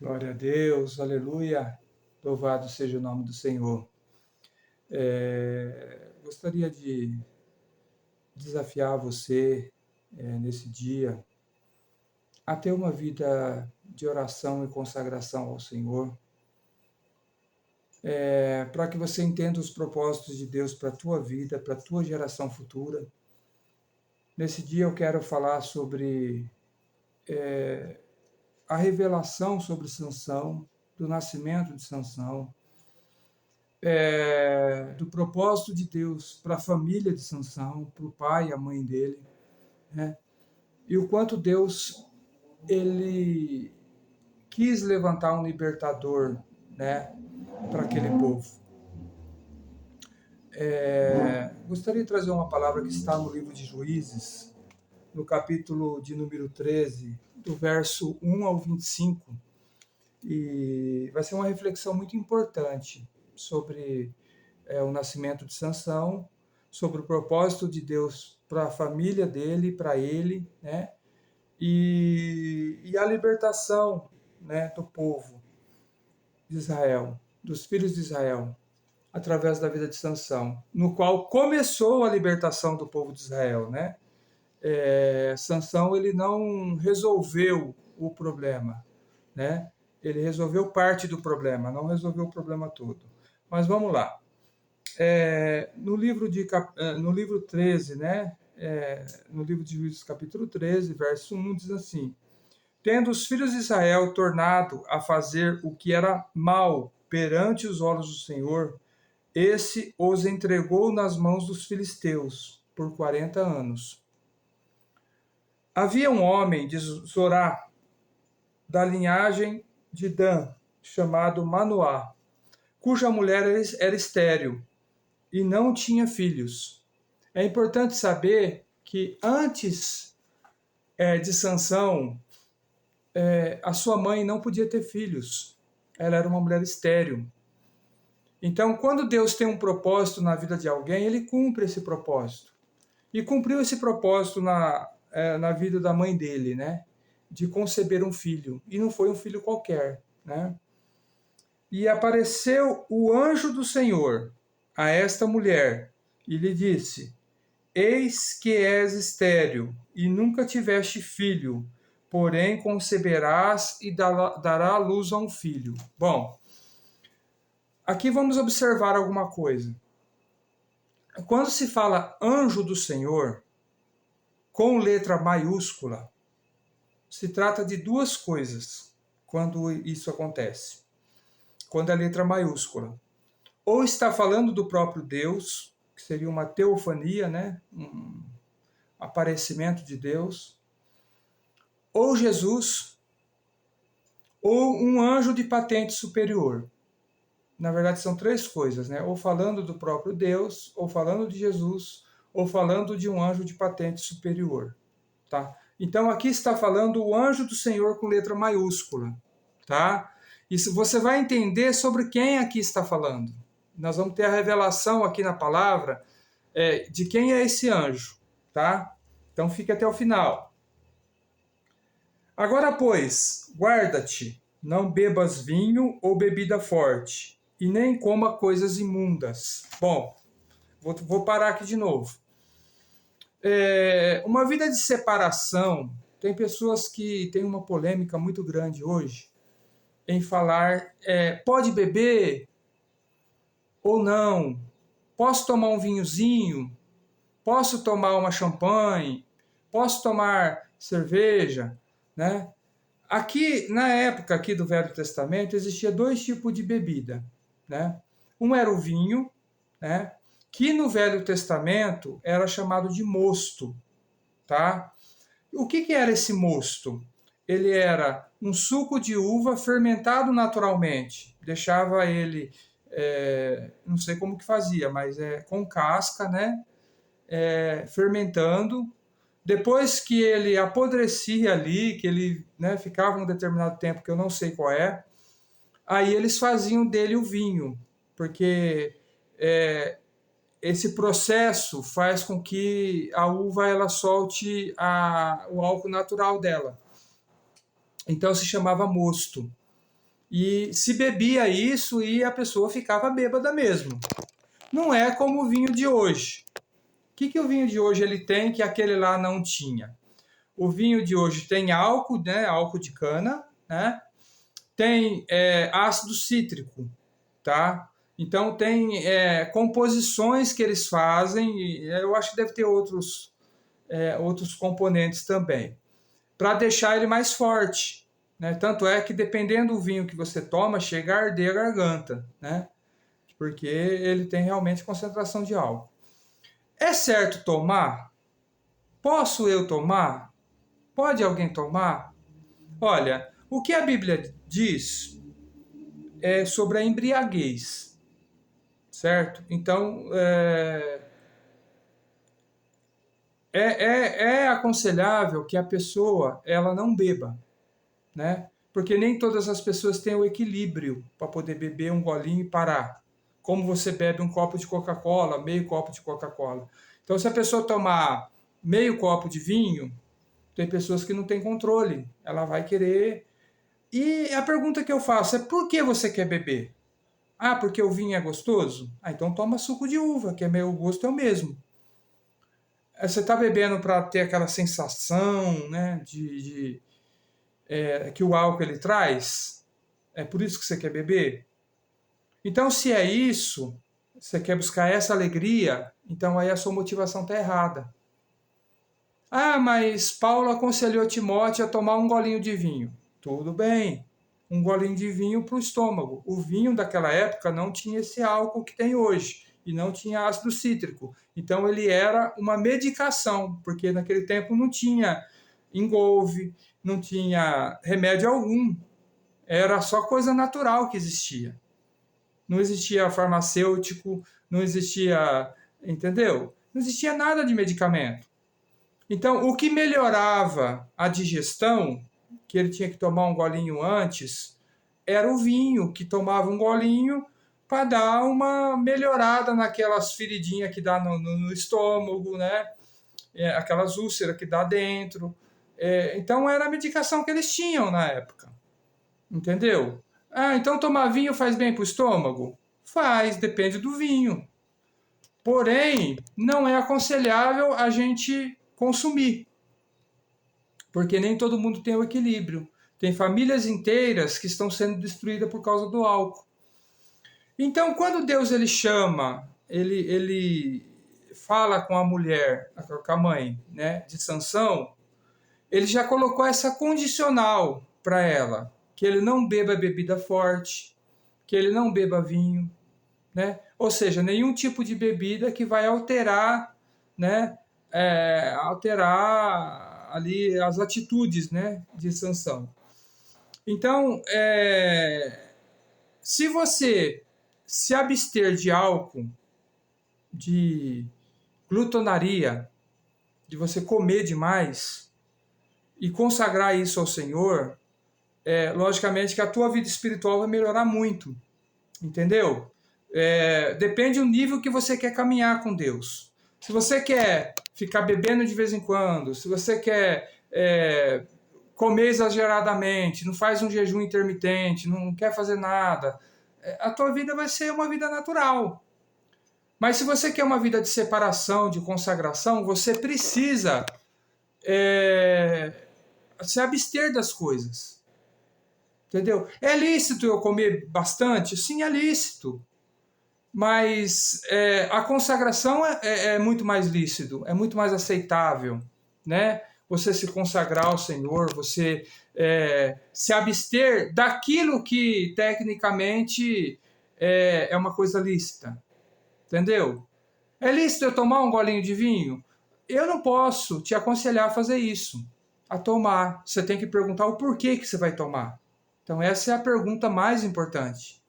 Glória a Deus, aleluia, louvado seja o nome do Senhor. Gostaria de desafiar você nesse dia a ter uma vida de oração e consagração ao Senhor, para que você entenda os propósitos de Deus para a tua vida, para a tua geração futura. Nesse dia eu quero falar sobre a revelação sobre Sansão, do nascimento de Sansão, do propósito de Deus para a família de Sansão, para o pai e a mãe dele, né? E o quanto Deus ele quis levantar um libertador, né, para aquele povo. Gostaria de trazer uma palavra que está no livro de Juízes, no capítulo de número 13, do verso 1 ao 25, e vai ser uma reflexão muito importante sobre o nascimento de Sansão, sobre o propósito de Deus para a família dele, para ele, né? E a libertação, né, do povo de Israel, dos filhos de Israel, através da vida de Sansão, no qual começou a libertação do povo de Israel, né? Sansão ele não resolveu o problema, né? Ele resolveu parte do problema, não resolveu o problema todo. Mas vamos lá. No livro 13, né? No livro de Juízes, capítulo 13, verso 1, diz assim: Tendo os filhos de Israel tornado a fazer o que era mal perante os olhos do Senhor, esse os entregou nas mãos dos filisteus por 40 anos. Havia um homem de Zorá, da linhagem de Dan, chamado Manoá, cuja mulher era estéril e não tinha filhos. É importante saber que antes de Sansão, a sua mãe não podia ter filhos. Ela era uma mulher estéril. Então, quando Deus tem um propósito na vida de alguém, ele cumpre esse propósito. E cumpriu esse propósito na vida da mãe dele, né? De conceber um filho. E não foi um filho qualquer, né? E apareceu o anjo do Senhor a esta mulher e lhe disse: Eis que és estéril e nunca tiveste filho, porém conceberás e dará luz a um filho. Bom, aqui vamos observar alguma coisa. Quando se fala anjo do Senhor, com letra maiúscula, se trata de duas coisas quando isso acontece. Quando a letra maiúscula. Ou está falando do próprio Deus, que seria uma teofania, né? Um aparecimento de Deus, ou Jesus, ou um anjo de patente superior. Na verdade, são três coisas, né? Ou falando do próprio Deus, ou falando de Jesus, ou falando de um anjo de patente superior, tá? Então, aqui está falando o anjo do Senhor com letra maiúscula, tá? Isso você vai entender sobre quem aqui está falando. Nós vamos ter a revelação aqui na palavra de quem é esse anjo, tá? Então, fique até o final. Agora, pois, guarda-te, não bebas vinho ou bebida forte, e nem coma coisas imundas. Bom, vou parar aqui de novo. Uma vida de separação, tem pessoas que têm uma polêmica muito grande hoje em falar, pode beber ou não? Posso tomar um vinhozinho? Posso tomar uma champanhe? Posso tomar cerveja? Né? Aqui, na época aqui do Velho Testamento, existia dois tipos de bebida, né? Um era o vinho, né? Que no Velho Testamento era chamado de mosto, tá? O que era esse mosto? Ele era um suco de uva fermentado naturalmente. Deixava ele, não sei como que fazia, mas com casca, né? Fermentando. Depois que ele apodrecia ali, que ele, né, ficava um determinado tempo, que eu não sei qual aí eles faziam dele o vinho, porque esse processo faz com que a uva ela solte o álcool natural dela. Então se chamava mosto. E se bebia isso e a pessoa ficava bêbada mesmo. Não é como o vinho de hoje. O que o vinho de hoje ele tem que aquele lá não tinha? O vinho de hoje tem álcool, né? Álcool de cana, né? Tem ácido cítrico, tá? Então tem composições que eles fazem, e eu acho que deve ter outros componentes também, para deixar ele mais forte, né? Tanto é que dependendo do vinho que você toma, chega a arder a garganta, né? Porque ele tem realmente concentração de álcool. É certo tomar? Posso eu tomar? Pode alguém tomar? Olha, o que a Bíblia diz é sobre a embriaguez, certo? Então, é aconselhável que a pessoa ela não beba, né? Porque nem todas as pessoas têm o equilíbrio para poder beber um golinho e parar. Como você bebe um copo de Coca-Cola, meio copo de Coca-Cola. Então, se a pessoa tomar meio copo de vinho, tem pessoas que não têm controle. Ela vai querer. E a pergunta que eu faço é: por que você quer beber? Ah, porque o vinho é gostoso? Ah, então toma suco de uva, que o gosto é o mesmo. Você está bebendo para ter aquela sensação, né, que o álcool ele traz? É por isso que você quer beber? Então, se é isso, você quer buscar essa alegria, então aí a sua motivação está errada. Ah, mas Paulo aconselhou Timóteo a tomar um golinho de vinho. Tudo bem, um golinho de vinho para o estômago. O vinho daquela época não tinha esse álcool que tem hoje e não tinha ácido cítrico. Então ele era uma medicação, porque naquele tempo não tinha engolve, não tinha remédio algum. Era só coisa natural que existia. Não existia farmacêutico, não existia, entendeu? Não existia nada de medicamento. Então, o que melhorava a digestão, que ele tinha que tomar um golinho antes, era o vinho, que tomava um golinho para dar uma melhorada naquelas feridinhas que dá no estômago, né? Aquelas úlceras que dá dentro. Então, era a medicação que eles tinham na época. Entendeu? Ah, então tomar vinho faz bem para o estômago? Faz, depende do vinho. Porém, não é aconselhável a gente consumir, porque nem todo mundo tem o equilíbrio. Tem famílias inteiras que estão sendo destruídas por causa do álcool. Então, quando Deus ele chama, ele fala com a mulher, com a mãe, né, de Sansão, ele já colocou essa condicional para ela, que ele não beba bebida forte, que ele não beba vinho, né? Ou seja, nenhum tipo de bebida que vai alterar, né, alterar ali as atitudes, né, de Sansão. Então, se você se abster de álcool, de glutonaria, de você comer demais e consagrar isso ao Senhor, logicamente que a tua vida espiritual vai melhorar muito, entendeu? Depende do nível que você quer caminhar com Deus. Se você quer ficar bebendo de vez em quando, se você quer comer exageradamente, não faz um jejum intermitente, não quer fazer nada, a tua vida vai ser uma vida natural. Mas se você quer uma vida de separação, de consagração, você precisa se abster das coisas. Entendeu? É lícito eu comer bastante? Sim, é lícito. Mas a consagração é muito mais lícito, é muito mais aceitável, né? Você se consagrar ao Senhor, você se abster daquilo que tecnicamente é uma coisa lícita, entendeu? É lícito eu tomar um golinho de vinho? Eu não posso te aconselhar a fazer isso, a tomar. Você tem que perguntar o porquê que você vai tomar. Então essa é a pergunta mais importante.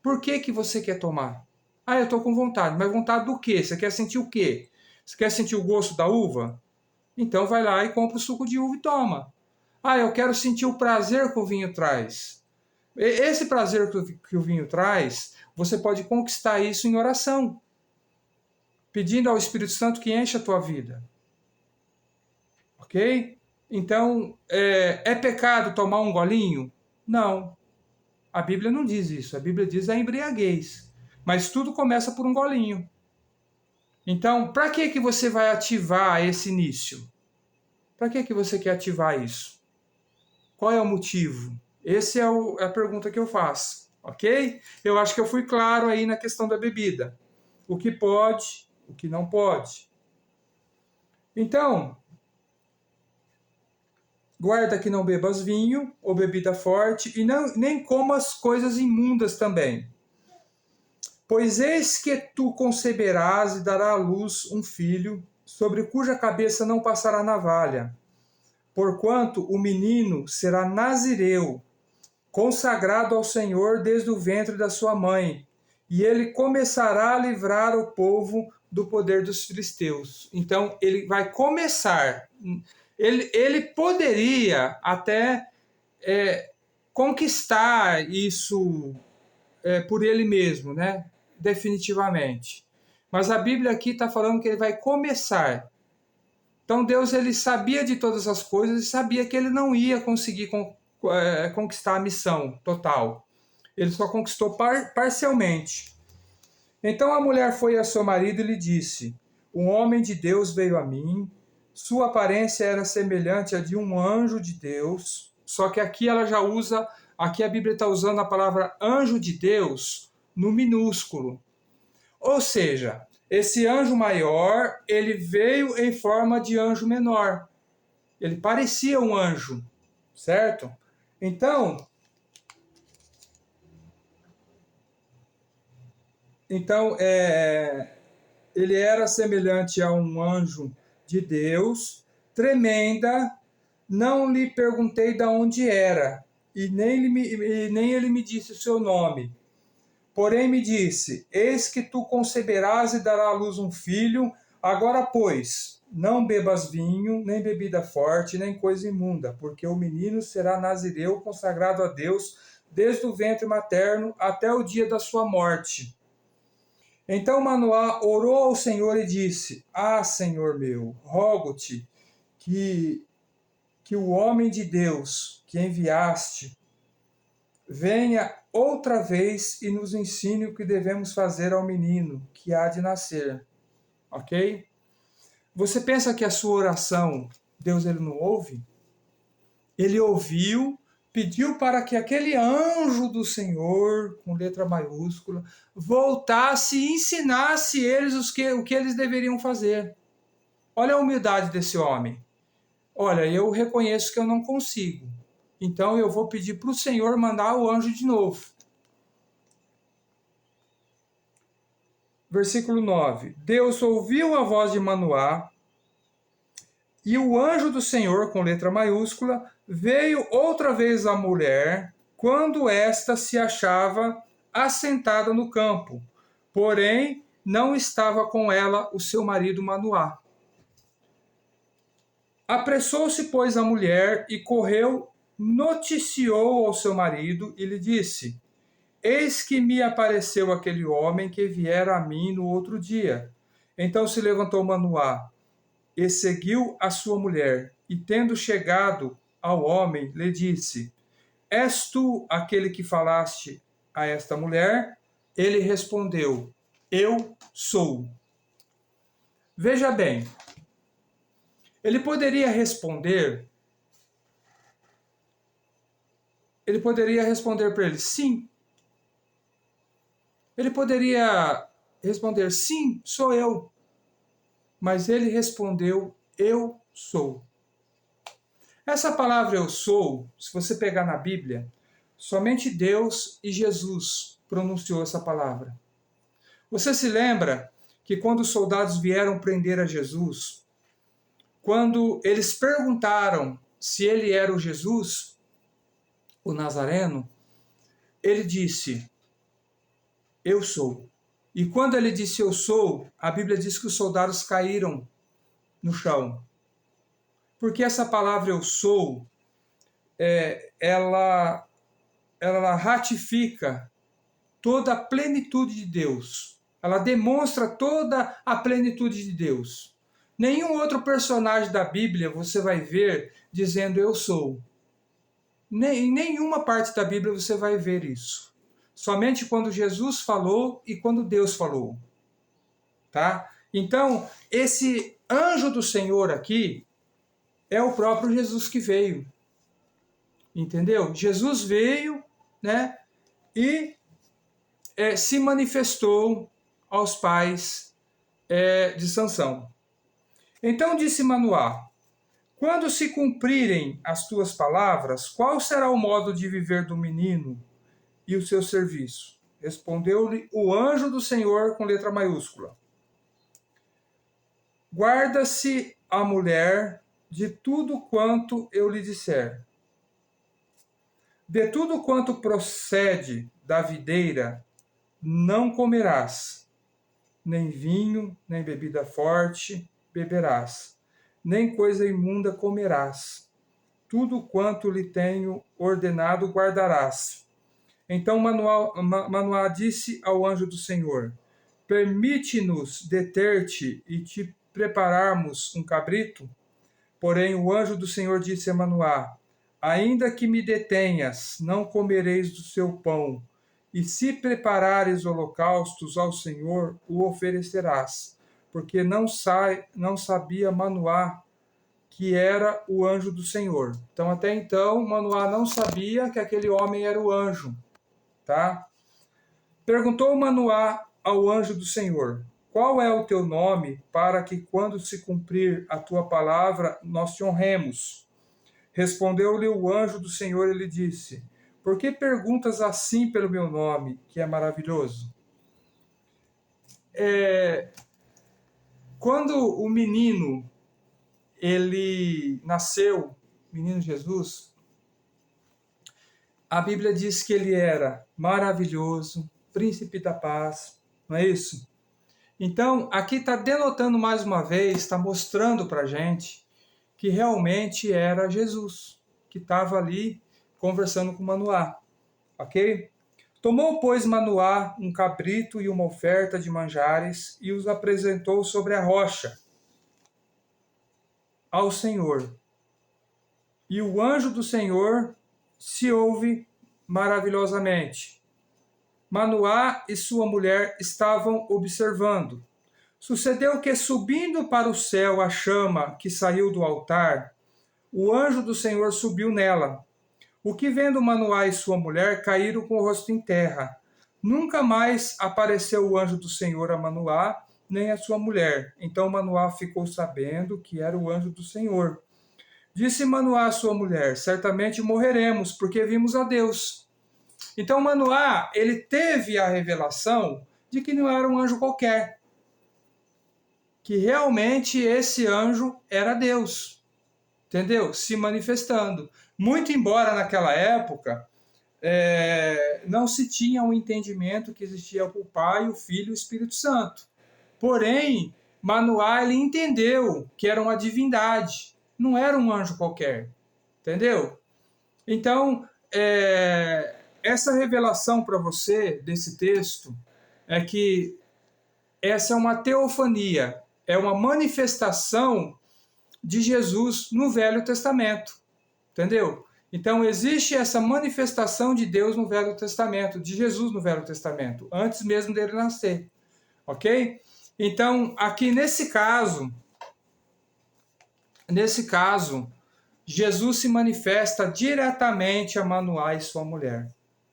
Por que você quer tomar? Ah, eu estou com vontade. Mas vontade do quê? Você quer sentir o quê? Você quer sentir o gosto da uva? Então vai lá e compra o suco de uva e toma. Ah, eu quero sentir o prazer que o vinho traz. Esse prazer que o vinho traz, você pode conquistar isso em oração, pedindo ao Espírito Santo que encha a tua vida. Ok? Então, é pecado tomar um golinho? Não. A Bíblia não diz isso. A Bíblia diz a embriaguez. Mas tudo começa por um golinho. Então, para que você vai ativar esse início? Para que você quer ativar isso? Qual é o motivo? Essa é a pergunta que eu faço, ok? Eu acho que eu fui claro aí na questão da bebida. O que pode, o que não pode. Então, guarda que não bebas vinho ou bebida forte e nem comas coisas imundas também. Pois eis que tu conceberás e darás à luz um filho, sobre cuja cabeça não passará navalha. Porquanto o menino será nazireu, consagrado ao Senhor desde o ventre da sua mãe, e ele começará a livrar o povo do poder dos filisteus. Então, ele vai começar. Ele poderia até conquistar isso por ele mesmo, né? Definitivamente. Mas a Bíblia aqui está falando que ele vai começar. Então Deus ele sabia de todas as coisas e sabia que ele não ia conseguir conquistar a missão total. Ele só conquistou parcialmente. Então a mulher foi a seu marido e lhe disse: um homem de Deus veio a mim, sua aparência era semelhante à de um anjo de Deus, só que aqui ela já usa, aqui a Bíblia está usando a palavra anjo de Deus no minúsculo. Ou seja, esse anjo maior, ele veio em forma de anjo menor. Ele parecia um anjo, certo? Então ele era semelhante a um anjo de Deus, tremenda. Não lhe perguntei de onde era, e nem ele me disse o seu nome. Porém me disse: eis que tu conceberás e darás à luz um filho. Agora, pois, não bebas vinho, nem bebida forte, nem coisa imunda, porque o menino será nazireu, consagrado a Deus, desde o ventre materno até o dia da sua morte. Então Manoá orou ao Senhor e disse: ah, Senhor meu, rogo-te que o homem de Deus que enviaste venha outra vez e nos ensine o que devemos fazer ao menino que há de nascer. Ok? Você pensa que a sua oração, Deus ele não ouve? Ele ouviu, pediu para que aquele anjo do Senhor, com letra maiúscula, voltasse e ensinasse eles o que eles deveriam fazer. Olha a humildade desse homem. Olha, eu reconheço que eu não consigo. Então eu vou pedir para o Senhor mandar o anjo de novo. Versículo 9. Deus ouviu a voz de Manoá, e o anjo do Senhor, com letra maiúscula, veio outra vez à mulher, quando esta se achava assentada no campo. Porém, não estava com ela o seu marido Manoá. Apressou-se, pois, a mulher e correu, noticiou ao seu marido e lhe disse: eis que me apareceu aquele homem que viera a mim no outro dia. Então se levantou Manoá e seguiu a sua mulher, e tendo chegado ao homem, lhe disse: és tu aquele que falaste a esta mulher? Ele respondeu: eu sou. Veja bem, ele poderia responder para ele: sim. Ele poderia responder: sim, sou eu. Mas ele respondeu: eu sou. Essa palavra eu sou, se você pegar na Bíblia, somente Deus e Jesus pronunciou essa palavra. Você se lembra que quando os soldados vieram prender a Jesus, quando eles perguntaram se ele era o Jesus, o Nazareno, ele disse: eu sou. E quando ele disse eu sou, a Bíblia diz que os soldados caíram no chão. Porque essa palavra eu sou, ela ratifica toda a plenitude de Deus. Ela demonstra toda a plenitude de Deus. Nenhum outro personagem da Bíblia você vai ver dizendo eu sou. Em nenhuma parte da Bíblia você vai ver isso. Somente quando Jesus falou e quando Deus falou. Tá? Então, esse anjo do Senhor aqui é o próprio Jesus que veio. Entendeu? Jesus veio, né? E se manifestou aos pais de Sansão. Então disse Manoá: quando se cumprirem as tuas palavras, qual será o modo de viver do menino e o seu serviço? Respondeu-lhe o anjo do Senhor com letra maiúscula: guarda-se a mulher de tudo quanto eu lhe disser. De tudo quanto procede da videira, não comerás, nem vinho, nem bebida forte beberás, nem coisa imunda comerás. Tudo quanto lhe tenho ordenado guardarás. Então Manoá disse ao anjo do Senhor: permite-nos deter-te e te prepararmos um cabrito? Porém o anjo do Senhor disse a Manoá: ainda que me detenhas, não comereis do seu pão, e se preparares holocaustos ao Senhor, o oferecerás. Porque não sabia Manoá que era o anjo do Senhor. Então, até então, Manoá não sabia que aquele homem era o anjo. Tá? Perguntou Manoá ao anjo do Senhor: qual é o teu nome, para que, quando se cumprir a tua palavra, nós te honremos? Respondeu-lhe o anjo do Senhor e lhe disse: por que perguntas assim pelo meu nome, que é maravilhoso? Quando o menino ele nasceu, menino Jesus, a Bíblia diz que ele era maravilhoso, príncipe da paz, não é isso? Então, aqui está denotando mais uma vez, está mostrando para a gente que realmente era Jesus, que estava ali conversando com Manoá, ok? Tomou, pois, Manoá um cabrito e uma oferta de manjares e os apresentou sobre a rocha ao Senhor. E o anjo do Senhor se ouve maravilhosamente. Manoá e sua mulher estavam observando. Sucedeu que, subindo para o céu a chama que saiu do altar, o anjo do Senhor subiu nela. O que, vendo Manoá e sua mulher, caíram com o rosto em terra. Nunca mais apareceu o anjo do Senhor a Manoá, nem a sua mulher. Então Manoá ficou sabendo que era o anjo do Senhor. Disse Manoá à sua mulher: certamente morreremos, porque vimos a Deus. Então Manoá, ele teve a revelação de que não era um anjo qualquer, que realmente esse anjo era Deus, entendeu? Se manifestando. Muito embora naquela época não se tinha um entendimento que existia o Pai, o Filho e o Espírito Santo. Porém, Manoá, ele entendeu que era uma divindade, não era um anjo qualquer, entendeu? Então, essa revelação para você desse texto é que essa é uma teofania, é uma manifestação de Jesus no Velho Testamento, entendeu? Então, existe essa manifestação de Deus no Velho Testamento, de Jesus no Velho Testamento, antes mesmo dele nascer, ok? Então, aqui nesse caso, Jesus se manifesta diretamente a Manoá e sua mulher.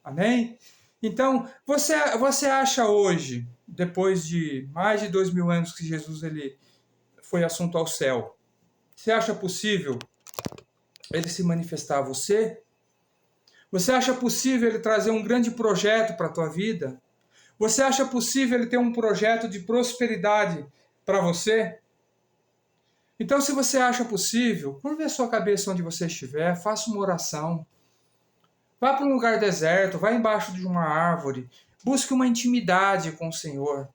Amém? Então, você acha hoje, depois de mais de 2000 anos que Jesus ele foi assunto ao céu, você acha possível ele se manifestar a você? Você acha possível ele trazer um grande projeto para a tua vida? Você acha possível ele ter um projeto de prosperidade para você? Então, se você acha possível, curve a sua cabeça onde você estiver, faça uma oração. Vá para um lugar deserto, vá embaixo de uma árvore, busque uma intimidade com o Senhor.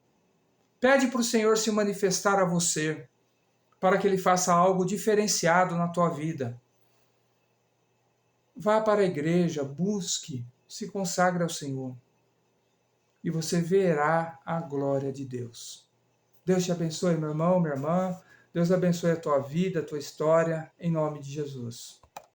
Pede para o Senhor se manifestar a você, para que Ele faça algo diferenciado na tua vida. Vá para a igreja, busque, se consagre ao Senhor. E você verá a glória de Deus. Deus te abençoe, meu irmão, minha irmã. Deus abençoe a tua vida, a tua história, em nome de Jesus.